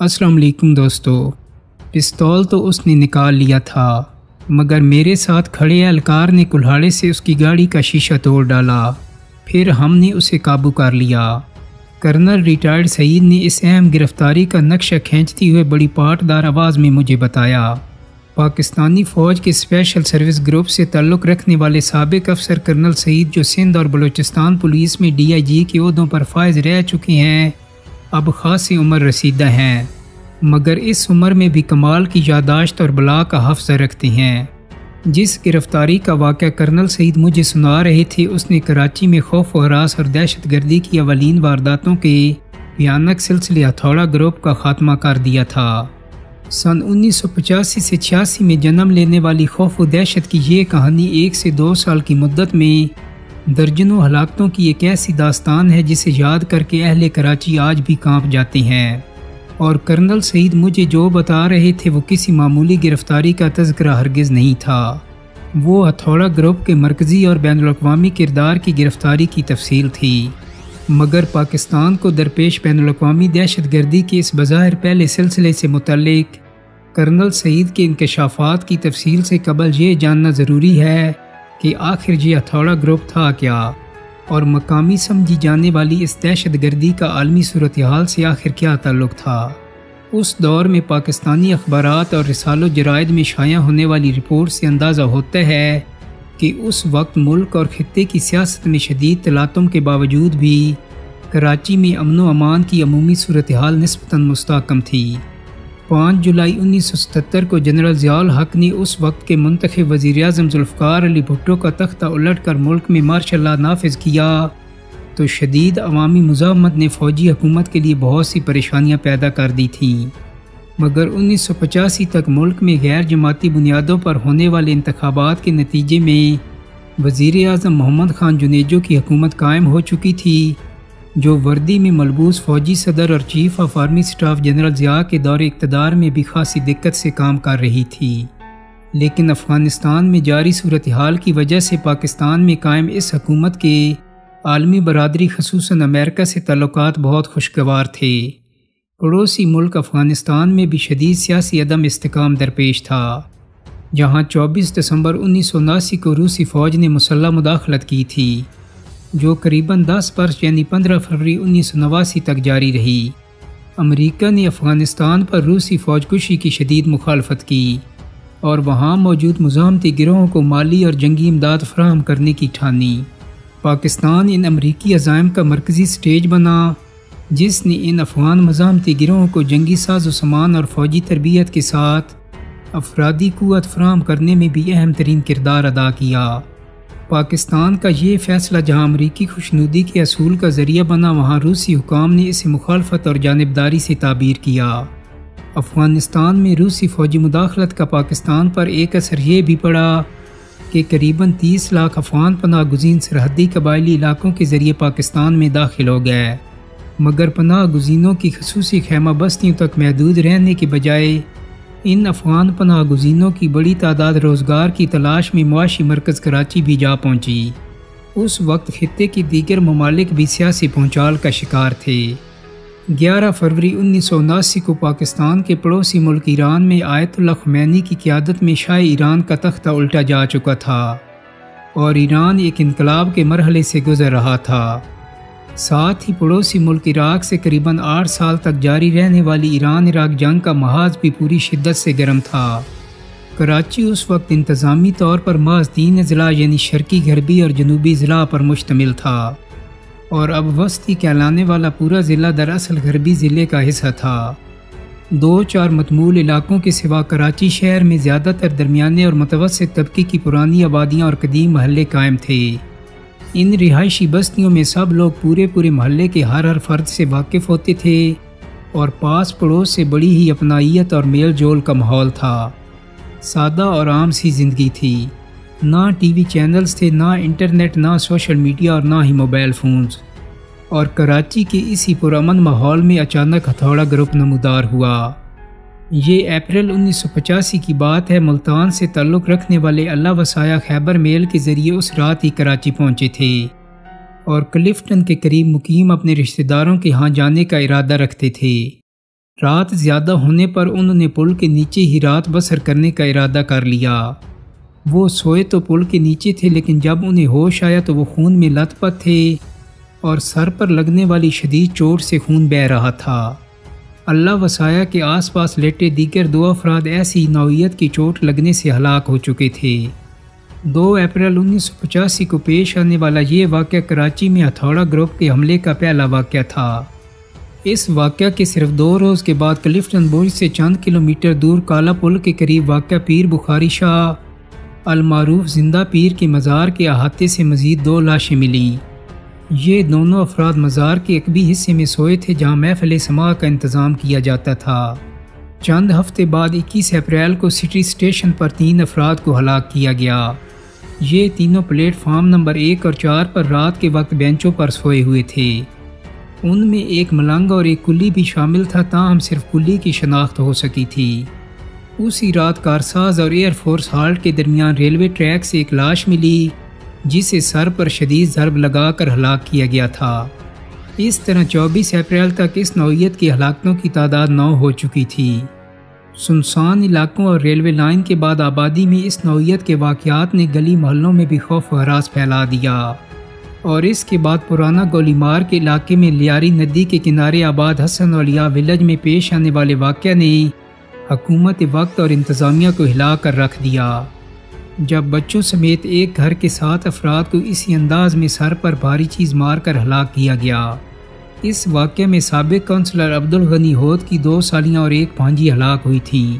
السلام علیکم دوستو۔ پستول تو اس نے نکال لیا تھا، مگر میرے ساتھ کھڑے اہلکار نے کلہاڑے سے اس کی گاڑی کا شیشہ توڑ ڈالا، پھر ہم نے اسے قابو کر لیا۔ کرنل ریٹائرڈ سعید نے اس اہم گرفتاری کا نقشہ کھینچتی ہوئے بڑی پاٹدار آواز میں مجھے بتایا۔ پاکستانی فوج کے اسپیشل سروس گروپ سے تعلق رکھنے والے سابق افسر کرنل سعید، جو سندھ اور بلوچستان پولیس میں DIG کے عہدوں پر فائز رہ چکے ہیں، اب خاصی عمر رسیدہ ہیں، مگر اس عمر میں بھی کمال کی یادداشت اور بلا کا حافظہ رکھتے ہیں۔ جس گرفتاری کا واقعہ کرنل سعید مجھے سنا رہے تھے، اس نے کراچی میں خوف و ہراس اور دہشت گردی کی اولین وارداتوں کے بھیانک سلسلے ہتھوڑا گروپ کا خاتمہ کر دیا تھا۔ سن 1985 سے 86 میں جنم لینے والی خوف و دہشت کی یہ کہانی 1 سے 2 سال کی مدت میں درجنوں ہلاکتوں کی ایک ایسی داستان ہے جسے یاد کر کے اہل کراچی آج بھی کانپ جاتے ہیں۔ اور کرنل سعید مجھے جو بتا رہے تھے وہ کسی معمولی گرفتاری کا تذکرہ ہرگز نہیں تھا، وہ ہتھوڑا گروپ کے مرکزی اور بین الاقوامی کردار کی گرفتاری کی تفصیل تھی۔ مگر پاکستان کو درپیش بین الاقوامی دہشت گردی کے اس بظاہر پہلے سلسلے سے متعلق کرنل سعید کے انکشافات کی تفصیل سے قبل یہ جاننا ضروری ہے کہ آخر یہ ہتھوڑا گروپ تھا کیا، اور مقامی سمجھی جانے والی اس دہشت گردی کا عالمی صورتحال سے آخر کیا تعلق تھا۔ اس دور میں پاکستانی اخبارات اور رسال و جرائد میں شائع ہونے والی رپورٹ سے اندازہ ہوتا ہے کہ اس وقت ملک اور خطے کی سیاست میں شدید تلاطم کے باوجود بھی کراچی میں امن و امان کی عمومی صورتحال نسبتاً مستحکم تھی۔ 5 جولائی 1977 کو جنرل ضیاء الحق نے اس وقت کے منتخب وزیر اعظم ذوالفقار علی بھٹو کا تختہ الٹ کر ملک میں مارشل لا نافذ کیا تو شدید عوامی مزاحمت نے فوجی حکومت کے لیے بہت سی پریشانیاں پیدا کر دی تھیں، مگر 1985 تک ملک میں غیر جماعتی بنیادوں پر ہونے والے انتخابات کے نتیجے میں وزیر اعظم محمد خان جنیجو کی حکومت قائم ہو چکی تھی، جو وردی میں ملبوس فوجی صدر اور chief of army staff general Zia کے دور اقتدار میں بھی خاصی دقت سے کام کر رہی تھی۔ لیکن افغانستان میں جاری صورتحال کی وجہ سے پاکستان میں قائم اس حکومت کے عالمی برادری خصوصاً امریکہ سے تعلقات بہت خوشگوار تھے۔ پڑوسی ملک افغانستان میں بھی شدید سیاسی عدم استحکام درپیش تھا، جہاں 24 دسمبر 1979 کو روسی فوج نے مسلح مداخلت کی تھی، جو قریباً 10 برس یعنی 15 فروری 1989 تک جاری رہی۔ امریکہ نے افغانستان پر روسی فوج کشی کی شدید مخالفت کی اور وہاں موجود مزاحمتی گروہوں کو مالی اور جنگی امداد فراہم کرنے کی ٹھانی۔ پاکستان ان امریکی عزائم کا مرکزی سٹیج بنا، جس نے ان افغان مزاحمتی گروہوں کو جنگی ساز و سامان اور فوجی تربیت کے ساتھ افرادی قوت فراہم کرنے میں بھی اہم ترین کردار ادا کیا۔ پاکستان کا یہ فیصلہ جہاں امریکی خوشنودی کے اصول کا ذریعہ بنا، وہاں روسی حکام نے اسے مخالفت اور جانبداری سے تعبیر کیا۔ افغانستان میں روسی فوجی مداخلت کا پاکستان پر ایک اثر یہ بھی پڑا کہ قریباً 30 لاکھ افغان پناہ گزین سرحدی قبائلی علاقوں کے ذریعے پاکستان میں داخل ہو گئے، مگر پناہ گزینوں کی خصوصی خیمہ بستیوں تک محدود رہنے کے بجائے ان افغان پناہ گزینوں کی بڑی تعداد روزگار کی تلاش میں معاشی مرکز کراچی بھی جا پہنچی۔ اس وقت خطے کی دیگر ممالک بھی سیاسی پہنچال کا شکار تھے۔ 11 فروری 1979 کو پاکستان کے پڑوسی ملک ایران میں آیت اللہ خمینی کی قیادت میں شاہ ایران کا تختہ الٹا جا چکا تھا اور ایران ایک انقلاب کے مرحلے سے گزر رہا تھا۔ ساتھ ہی پڑوسی ملک عراق سے قریباً 8 سال تک جاری رہنے والی ایران عراق جنگ کا محاذ بھی پوری شدت سے گرم تھا۔ کراچی اس وقت انتظامی طور پر محض 3 اضلاع یعنی شرقی، غربی اور جنوبی اضلاع پر مشتمل تھا، اور اب وسطی کہلانے والا پورا ضلع دراصل غربی ضلع کا حصہ تھا۔ 2-4 متمول علاقوں کے سوا کراچی شہر میں زیادہ تر درمیانے اور متوسط طبقے کی پرانی آبادیاں اور قدیم محلے قائم تھے۔ ان رہائشی بستیوں میں سب لوگ پورے محلے کے ہر فرد سے واقف ہوتے تھے اور پاس پڑوس سے بڑی ہی اپنائیت اور میل جول کا ماحول تھا۔ سادہ اور عام سی زندگی تھی، نہ ٹی وی چینلز تھے، نہ انٹرنیٹ، نہ سوشل میڈیا اور نہ ہی موبائل فونز۔ اور کراچی کے اسی پرامن ماحول میں اچانک ہتھوڑا گروپ نمودار ہوا۔ یہ اپریل 1985 کی بات ہے۔ ملتان سے تعلق رکھنے والے اللہ وسایا خیبر میل کے ذریعے اس رات ہی کراچی پہنچے تھے اور کلفٹن کے قریب مقیم اپنے رشتہ داروں کے ہاں جانے کا ارادہ رکھتے تھے۔ رات زیادہ ہونے پر انہوں نے پل کے نیچے ہی رات بسر کرنے کا ارادہ کر لیا۔ وہ سوئے تو پل کے نیچے تھے، لیکن جب انہیں ہوش آیا تو وہ خون میں لت پت تھے اور سر پر لگنے والی شدید چوٹ سے خون بہہ رہا تھا۔ اللہ وسایا کہ آس پاس لیٹے دیگر 2 افراد ایسی نوعیت کی چوٹ لگنے سے ہلاک ہو چکے تھے۔ 2 اپریل 1985 کو پیش آنے والا یہ واقعہ کراچی میں ہتھوڑا گروپ کے حملے کا پہلا واقعہ تھا۔ اس واقعہ کے صرف 2 روز کے بعد کلفٹن برج سے چند کلومیٹر دور کالا پل کے قریب واقع پیر بخاری شاہ المعروف زندہ پیر کے مزار کے احاطے سے مزید 2 لاشیں ملیں۔ یہ دونوں افراد مزار کے عقبی حصے میں سوئے تھے جہاں محفل سماع کا انتظام کیا جاتا تھا۔ چند ہفتے بعد 21 اپریل کو سٹی اسٹیشن پر 3 افراد کو ہلاک کیا گیا۔ یہ تینوں پلیٹ فارم نمبر 1 اور 4 پر رات کے وقت بینچوں پر سوئے ہوئے تھے۔ ان میں ایک ملنگ اور ایک کلی بھی شامل تھا، تاہم صرف کلی کی شناخت ہو سکی تھی۔ اسی رات کارساز اور ایئر فورس ہالٹ کے درمیان ریلوے ٹریک سے ایک لاش ملی جسے سر پر شدید ضرب لگا کر ہلاک کیا گیا تھا۔ اس طرح 24 اپریل تک اس نوعیت کی ہلاکتوں کی تعداد 9 ہو چکی تھی۔ سنسان علاقوں اور ریلوے لائن کے بعد آبادی میں اس نوعیت کے واقعات نے گلی محلوں میں بھی خوف و ہراس پھیلا دیا، اور اس کے بعد پرانا گولی مار کے علاقے میں لیاری ندی کے کنارے آباد حسن اولیاء ولیج میں پیش آنے والے واقعہ نے حکومت وقت اور انتظامیہ کو ہلا کر رکھ دیا، جب بچوں سمیت ایک گھر کے 7 افراد کو اسی انداز میں سر پر بھاری چیز مار کر ہلاک کیا گیا۔ اس واقعے میں سابق کونسلر عبدالغنی ہود کی 2 سالیاں اور ایک بھانجی ہلاک ہوئی تھیں۔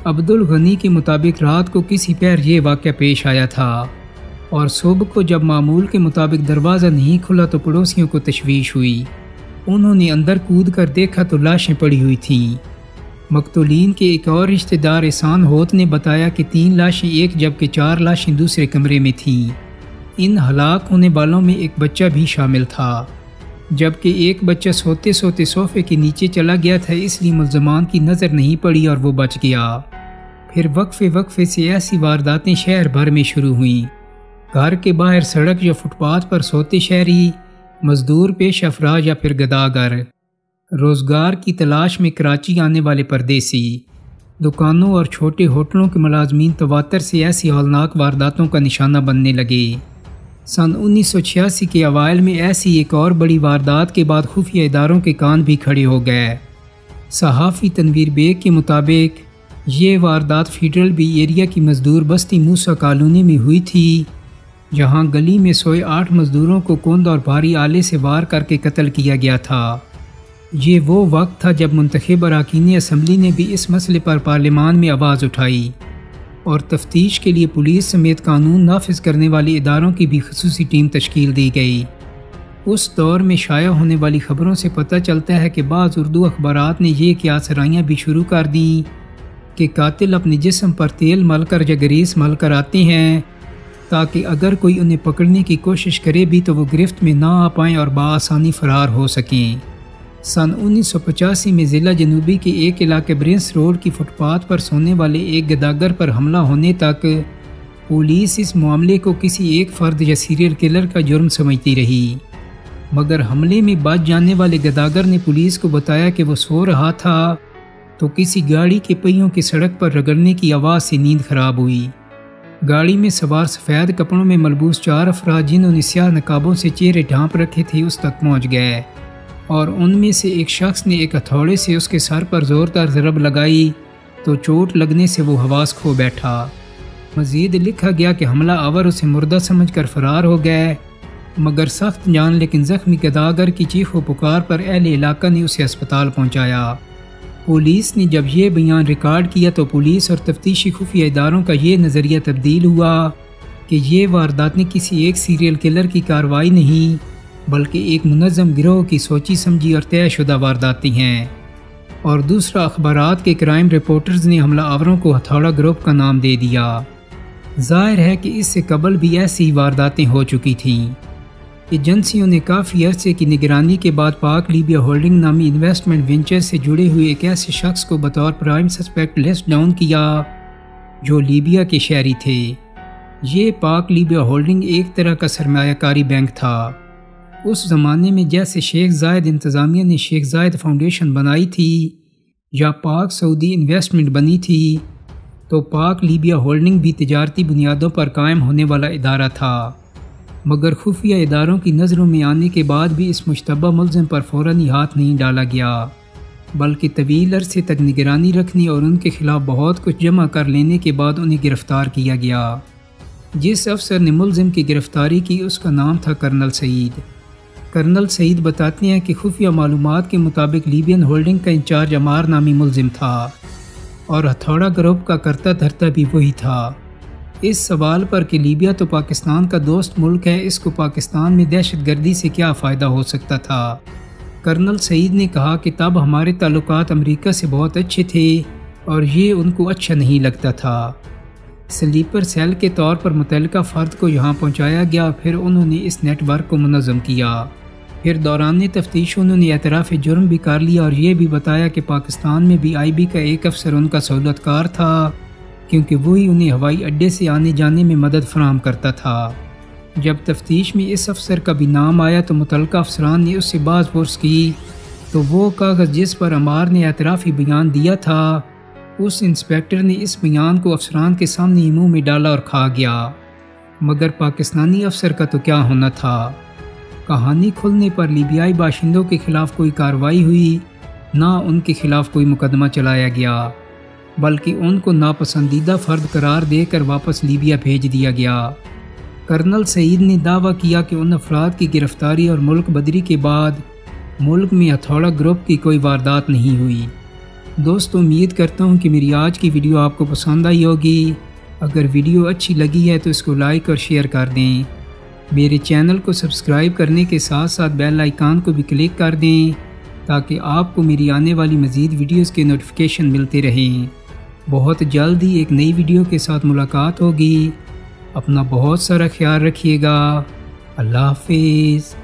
عبدالغنی کے مطابق رات کو کسی پیر یہ واقعہ پیش آیا تھا، اور صبح کو جب معمول کے مطابق دروازہ نہیں کھلا تو پڑوسیوں کو تشویش ہوئی۔ انہوں نے اندر کود کر دیکھا تو لاشیں پڑی ہوئی تھیں۔ مقتولین کے ایک اور رشتہ دار احسان ہوت نے بتایا کہ 3 لاشیں ایک جبکہ 4 لاشیں دوسرے کمرے میں تھیں۔ ان ہلاک ہونے والوں میں ایک بچہ بھی شامل تھا، جبکہ ایک بچہ سوتے سوتے صوفے کے نیچے چلا گیا تھا، اس لیے ملزمان کی نظر نہیں پڑی اور وہ بچ گیا۔ پھر وقفے سے ایسی وارداتیں شہر بھر میں شروع ہوئیں۔ گھر کے باہر سڑک یا فٹ پاتھ پر سوتے شہری، مزدور پیش افراد یا پھر گداگر، روزگار کی تلاش میں کراچی آنے والے پردیسی، دکانوں اور چھوٹے ہوٹلوں کے ملازمین تواتر سے ایسی ہولناک وارداتوں کا نشانہ بننے لگے۔ سن 1986 کے اوائل میں ایسی ایک اور بڑی واردات کے بعد خفیہ اداروں کے کان بھی کھڑے ہو گئے۔ صحافی تنویر بیگ کے مطابق یہ واردات فیڈرل بی ایریا کی مزدور بستی موسیٰ کالونی میں ہوئی تھی، جہاں گلی میں سوئے 8 مزدوروں کو کند اور بھاری آلے سے وار کر کے قتل کیا گیا تھا۔ یہ وہ وقت تھا جب منتخب اراکین اسمبلی نے بھی اس مسئلے پر پارلیمان میں آواز اٹھائی، اور تفتیش کے لیے پولیس سمیت قانون نافذ کرنے والے اداروں کی بھی خصوصی ٹیم تشکیل دی گئی۔ اس دور میں شائع ہونے والی خبروں سے پتہ چلتا ہے کہ بعض اردو اخبارات نے یہ قیاسرائیاں بھی شروع کر دیں کہ قاتل اپنے جسم پر تیل مل کر یا گریس مل کر آتے ہیں تاکہ اگر کوئی انہیں پکڑنے کی کوشش کرے بھی تو وہ گرفت میں نہ آ پائیں اور بآسانی فرار ہو سکیں۔ سن 1985 میں ضلع جنوبی کے ایک علاقے برنس روڈ کی فٹ پاتھ پر سونے والے ایک گداگر پر حملہ ہونے تک پولیس اس معاملے کو کسی ایک فرد یا سیریل کلر کا جرم سمجھتی رہی، مگر حملے میں بچ جانے والے گداگر نے پولیس کو بتایا کہ وہ سو رہا تھا تو کسی گاڑی کے پہیوں کی سڑک پر رگڑنے کی آواز سے نیند خراب ہوئی۔ گاڑی میں سوار سفید کپڑوں میں ملبوس 4 افراد جنہوں نے سیاہ نقابوں سے چہرے ڈھانپ رکھے تھے اس تک پہنچ گئے، اور ان میں سے ایک شخص نے ایک ہتھوڑے سے اس کے سر پر زوردار ضرب لگائی تو چوٹ لگنے سے وہ حواس کھو بیٹھا۔ مزید لکھا گیا کہ حملہ آور اسے مردہ سمجھ کر فرار ہو گئے، مگر سخت جان لیکن زخمی گداگر کی چیخ و پکار پر اہل علاقہ نے اسے اسپتال پہنچایا۔ پولیس نے جب یہ بیان ریکارڈ کیا تو پولیس اور تفتیشی خفیہ اداروں کا یہ نظریہ تبدیل ہوا کہ یہ وارداتیں کسی ایک سیریل کلر کی کارروائی نہیں بلکہ ایک منظم گروہ کی سوچی سمجھی اور طے شدہ وارداتیں ہیں، اور دوسرا اخبارات کے کرائم رپورٹرز نے حملہ آوروں کو ہتھوڑا گروپ کا نام دے دیا۔ ظاہر ہے کہ اس سے قبل بھی ایسی وارداتیں ہو چکی تھیں۔ ایجنسیوں نے کافی عرصے کی نگرانی کے بعد پاک لیبیا ہولڈنگ نامی انویسٹمنٹ وینچر سے جڑے ہوئے ایک ایسے شخص کو بطور پرائم سسپیکٹ لسٹ ڈاؤن کیا جو لیبیا کے شہری تھے۔ یہ پاک لیبیا ہولڈنگ ایک طرح کا سرمایہ کاری بینک تھا۔ اس زمانے میں جیسے شیخ زاید انتظامیہ نے شیخ زاید فاؤنڈیشن بنائی تھی، یا پاک سعودی انویسٹمنٹ بنی تھی تو پاک لیبیا ہولڈنگ بھی تجارتی بنیادوں پر قائم ہونے والا ادارہ تھا، مگر خفیہ اداروں کی نظروں میں آنے کے بعد بھی اس مشتبہ ملزم پر فوراً ہاتھ نہیں ڈالا گیا، بلکہ طویل عرصے تک نگرانی رکھنے اور ان کے خلاف بہت کچھ جمع کر لینے کے بعد انہیں گرفتار کیا گیا۔ جس افسر نے ملزم کی گرفتاری کی اس کا نام تھا کرنل سعید۔ کرنل سعید بتاتے ہیں کہ خفیہ معلومات کے مطابق لیبین ہولڈنگ کا انچارج عمار نامی ملزم تھا اور ہتھوڑا گروپ کا کرتا دھرتا بھی وہی تھا۔ اس سوال پر کہ لیبیا تو پاکستان کا دوست ملک ہے، اس کو پاکستان میں دہشت گردی سے کیا فائدہ ہو سکتا تھا، کرنل سعید نے کہا کہ تب ہمارے تعلقات امریکہ سے بہت اچھے تھے اور یہ ان کو اچھا نہیں لگتا تھا۔ سلیپر سیل کے طور پر متعلقہ فرد کو یہاں پہنچایا گیا، پھر انہوں نے اس نیٹ ورک کو منظم کیا، پھر دوران تفتیش انہوں نے اعتراف جرم بھی کر لیا اور یہ بھی بتایا کہ پاکستان میں بھی آئی بی کا ایک افسر ان کا سہولت کار تھا، کیونکہ وہی انہیں ہوائی اڈے سے آنے جانے میں مدد فراہم کرتا تھا۔ جب تفتیش میں اس افسر کا بھی نام آیا تو متعلقہ افسران نے اس سے باز پرس کی تو وہ کاغذ جس پر عمار نے اعترافی بیان دیا تھا، اس انسپیکٹر نے اس بیان کو افسران کے سامنے ہی منہ میں ڈالا اور کھا گیا، مگر پاکستانی افسر کا تو کیا ہونا تھا۔ کہانی کھلنے پر لیبیائی باشندوں کے خلاف کوئی کارروائی ہوئی، نہ ان کے خلاف کوئی مقدمہ چلایا گیا، بلکہ ان کو ناپسندیدہ فرد قرار دے کر واپس لیبیا بھیج دیا گیا۔ کرنل سعید نے دعویٰ کیا کہ ان افراد کی گرفتاری اور ملک بدری کے بعد ملک میں ہتھوڑا گروپ کی کوئی واردات نہیں ہوئی۔ دوستو، امید کرتا ہوں کہ میری آج کی ویڈیو آپ کو پسند آئی ہوگی۔ اگر ویڈیو اچھی لگی ہے تو اس کو لائک اور شیئر کر دیں۔ میرے چینل کو سبسکرائب کرنے کے ساتھ ساتھ بیل آئیکن کو بھی کلک کر دیں تاکہ آپ کو میری آنے والی مزید ویڈیوز کے نوٹیفیکیشن ملتے رہیں۔ بہت جلد ہی ایک نئی ویڈیو کے ساتھ ملاقات ہوگی۔ اپنا بہت سارا خیال رکھیے گا۔ اللہ حافظ۔